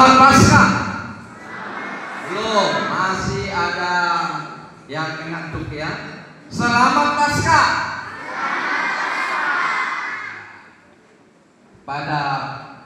Selamat Paskah. Belum, masih ada yang ngantuk ya. Selamat Paskah. Pada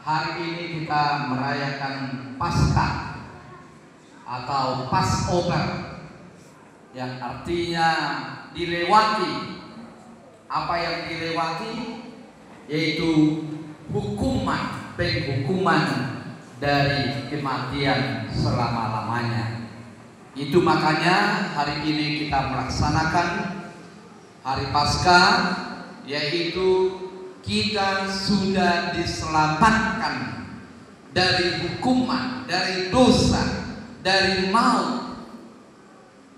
hari ini kita merayakan Paskah atau Passover, yang artinya dilewati. Apa yang dilewati? Yaitu penghukuman dari kematian selama-lamanya. Itu makanya hari ini kita melaksanakan hari Paskah, yaitu kita sudah diselamatkan dari hukuman, dari dosa, dari maut.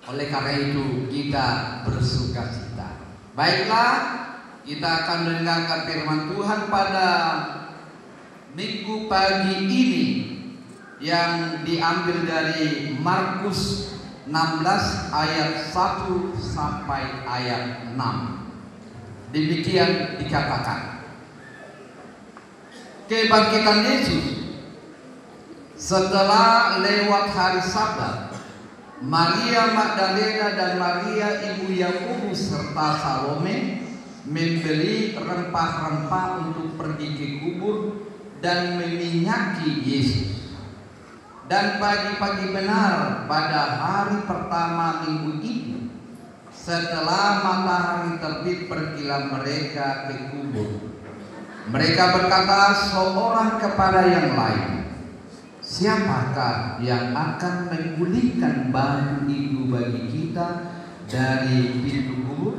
Oleh karena itu kita bersukacita. Baiklah, kita akan mendengarkan firman Tuhan pada minggu pagi ini yang diambil dari Markus 16 ayat 1 sampai ayat 6. Demikian dikatakan. Kebangkitan Yesus. Setelah lewat hari Sabat, Maria Magdalena dan Maria ibu Yakobus serta Salome membeli rempah-rempah untuk pergi ke kubur dan meminyaki Yesus. Dan pagi-pagi benar pada hari pertama minggu itu, setelah matahari terbit, pergilah mereka ke kubur. Mereka berkata seorang kepada yang lain, siapakah yang akan menggulingkan batu itu bagi kita dari pintu kubur?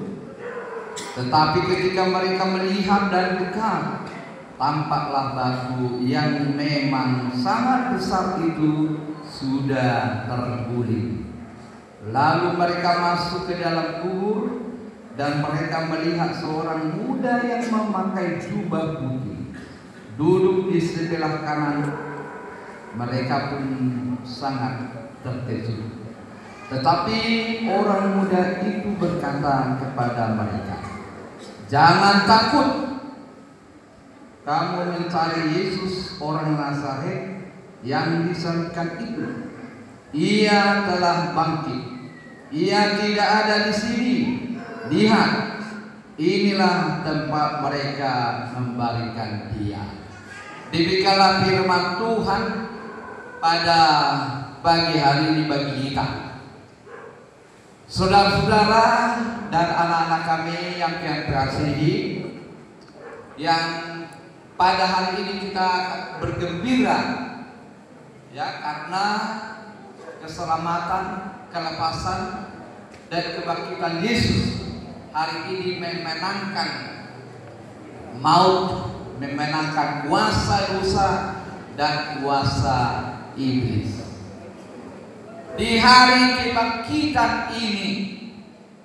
Tetapi ketika mereka melihat dari dekat, tampaklah batu yang memang sangat besar itu sudah terguling. Lalu mereka masuk ke dalam kubur, dan mereka melihat seorang muda yang memakai jubah putih duduk di sebelah kanan. Mereka pun sangat terkejut. Tetapi orang muda itu berkata kepada mereka, jangan takut. Kamu mencari Yesus orang Nazaret yang disalibkan itu. Ia telah bangkit. Ia tidak ada di sini. Lihat, inilah tempat mereka membalikan dia. Demikianlah firman Tuhan pada pagi hari ini bagi kita. Saudara-saudara dan anak-anak kami yang terkasihi, yang pada hari ini kita bergembira ya, karena keselamatan, kelepasan dan kebangkitan Yesus hari ini memenangkan maut, memenangkan kuasa dosa dan kuasa iblis. Di hari kebangkitan ini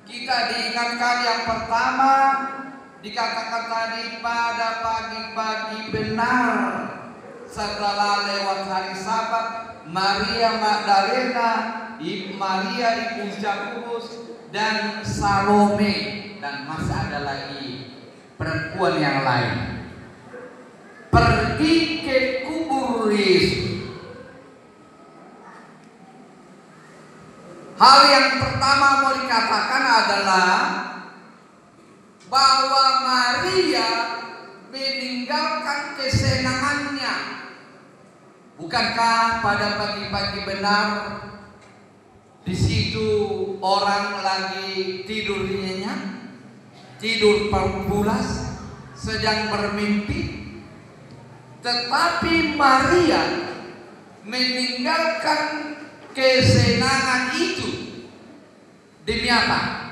kita diingatkan yang pertama, dikatakan tadi pada pagi-pagi benar setelah lewat hari Sabat, Maria Magdalena, Maria ibu Yakobus dan Salome, dan masih ada lagi perempuan yang lain, pergi ke kubur Yesus. Hal yang pertama mau dikatakan adalah bahwa Maria meninggalkan kesenangannya. Bukankah pada pagi-pagi benar di situ orang lagi tidur nyenyak, tidur pulas, sedang bermimpi? Tetapi Maria meninggalkan kesenangan itu demi apa?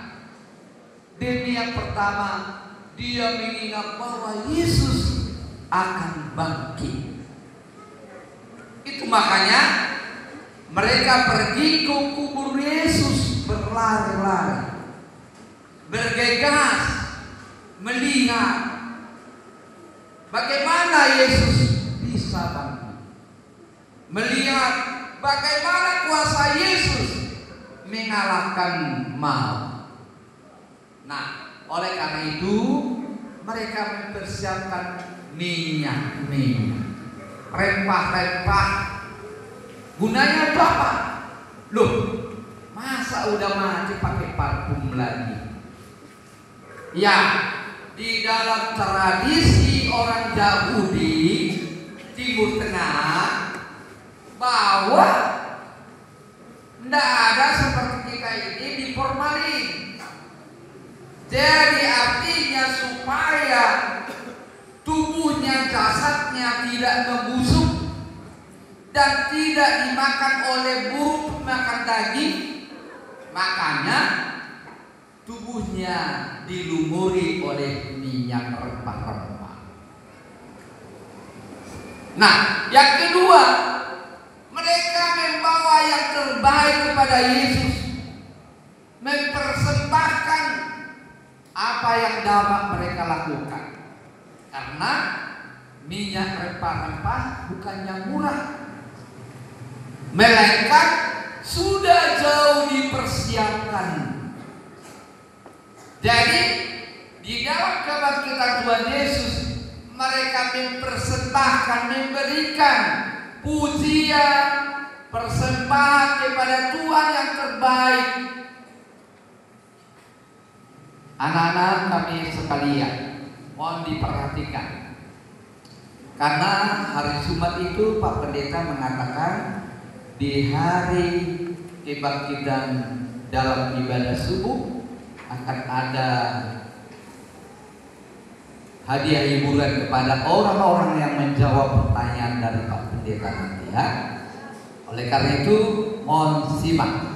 Demi yang pertama, dia mengingat bahwa Yesus akan bangkit. Itu makanya mereka pergi ke kubur Yesus berlari-lari, bergegas melihat bagaimana Yesus bisa bangkit, melihat bagaimana kuasa Yesus mengalahkan maut. Nah, oleh karena itu mereka mempersiapkan minyak, rempah-rempah Gunanya untuk apa? Loh, masa udah mati pakai parfum lagi? Ya, di dalam tradisi orang Yahudi Timur Tengah, bahwa tidak ada seperti kita ini diformalin. Jadi artinya supaya tubuhnya, jasadnya tidak membusuk dan tidak dimakan oleh burung pemakan daging, makanya tubuhnya dilumuri oleh minyak rempah-rempah. Nah, yang kedua, mereka membawa yang terbaik kepada Yesus, mempersembahkan apa yang dapat mereka lakukan. Karena minyak rempah-rempah bukannya murah, melainkan sudah jauh dipersiapkan. Jadi di dalam kebangkitan Tuhan Yesus, mereka mempersembahkan, memberikan pujian, persembahan kepada Tuhan yang terbaik. Anak-anak kami sekalian, mohon diperhatikan. Karena hari Jumat itu Pak Pendeta mengatakan di hari kebangkitan dalam ibadah subuh akan ada hadiah hiburan kepada orang-orang yang menjawab pertanyaan dari Pak Pendeta nanti ya. Oleh karena itu mohon simak.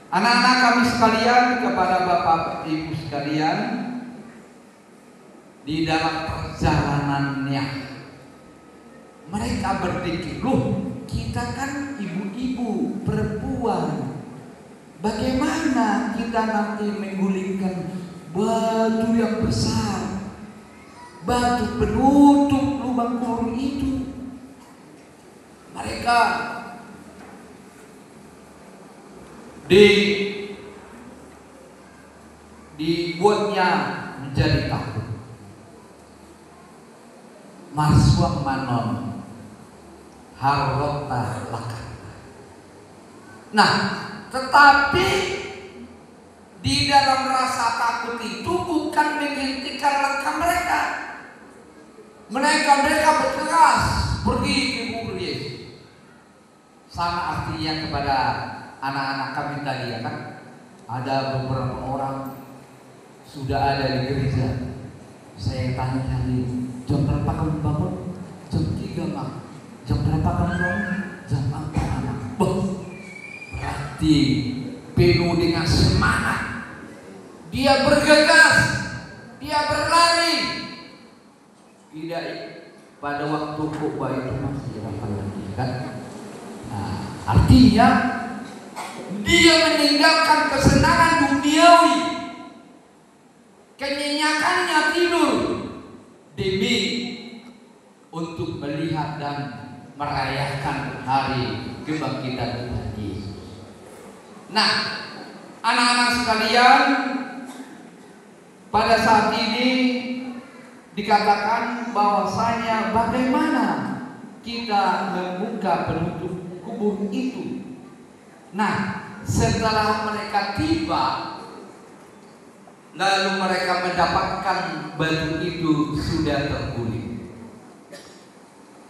Anak-anak kami sekalian, kepada Bapak Ibu sekalian, di dalam perjalanannya mereka berpikir, loh kita kan ibu-ibu perempuan, bagaimana kita nanti menggulingkan batu yang besar, batu penutup lubang kurung itu? Mereka dibuatnya menjadi takut. Maswa manon harrota lakan. Nah, tetapi di dalam rasa takut itu bukan menghentikan langkah mereka. Mereka berkeras pergi ke kubur Yesus. Sama artinya kepada anak-anak kami tadi ya kan. Ada beberapa orang sudah ada di gereja. Saya tanya tadi, jam berapa kamu bangun? Jam 3 Mak. Jam berapa kamu bangun? Jam 4 Mak. Berarti penuh dengan semangat. Dia bergegas, dia berlari. Tidak pada waktu khotbah itu masih apa lagi kan? Nah, artinya dia meninggalkan kesenangan duniawi, kenyenyakannya tidur demi untuk melihat dan merayakan hari kebangkitan Tuhan Yesus. Nah, anak-anak sekalian, pada saat ini dikatakan bahwasanya bagaimana kita membuka penutup kubur itu. Nah, setelah mereka tiba, lalu mereka mendapatkan batu itu sudah terguling.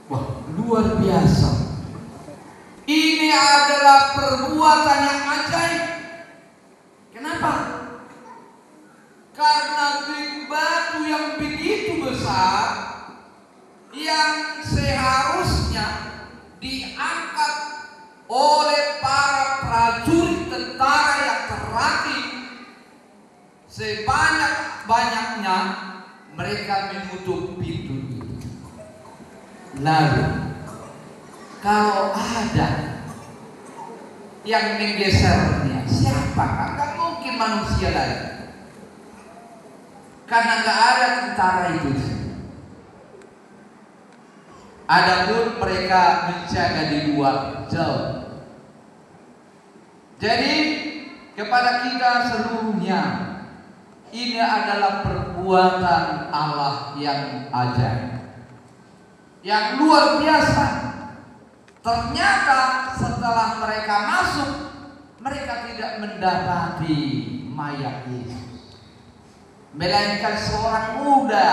Wah, luar biasa. Ini adalah perbuatan yang ajaib. Kenapa? Karena batu yang begitu besar, yang seharusnya diangkat oleh para prajurit tentara yang terlatih, sebanyak-banyaknya mereka menutup pintu itu. Lalu kalau ada yang menggesernya, siapa? Kan mungkin manusia lain. Karena nggak ada tentara itu. Adapun mereka menjaga di luar jauh. Jadi kepada kita seluruhnya, ini adalah perbuatan Allah yang ajaib, yang luar biasa. Ternyata setelah mereka masuk, mereka tidak mendapati mayat Yesus, melainkan seorang muda.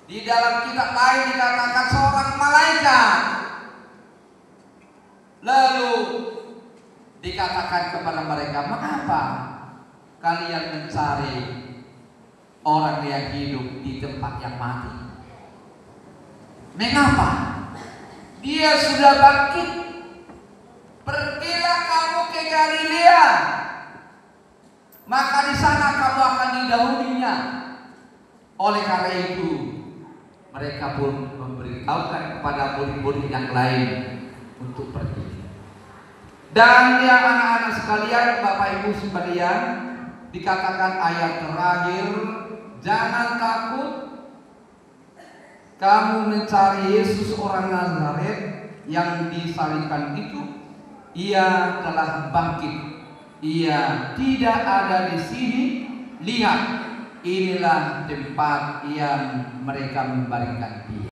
Di dalam kitab lain dikatakan seorang malaikat. Lalu dikatakan kepada mereka, mengapa kalian mencari orang yang hidup di tempat yang mati? Mengapa? Dia sudah bangkit. Pergilah kamu ke Galilea, maka di sana kamu akan didahulinya. Oleh karena itu, mereka pun memberitahukan kepada murid-murid yang lain untuk pergi. Dan ya anak-anak sekalian, Bapak Ibu sekalian, dikatakan ayat terakhir, jangan takut, kamu mencari Yesus orang Nazaret yang disalibkan itu. Ia telah bangkit. Ia tidak ada di sini. Lihat, inilah tempat yang mereka membaringkan dia.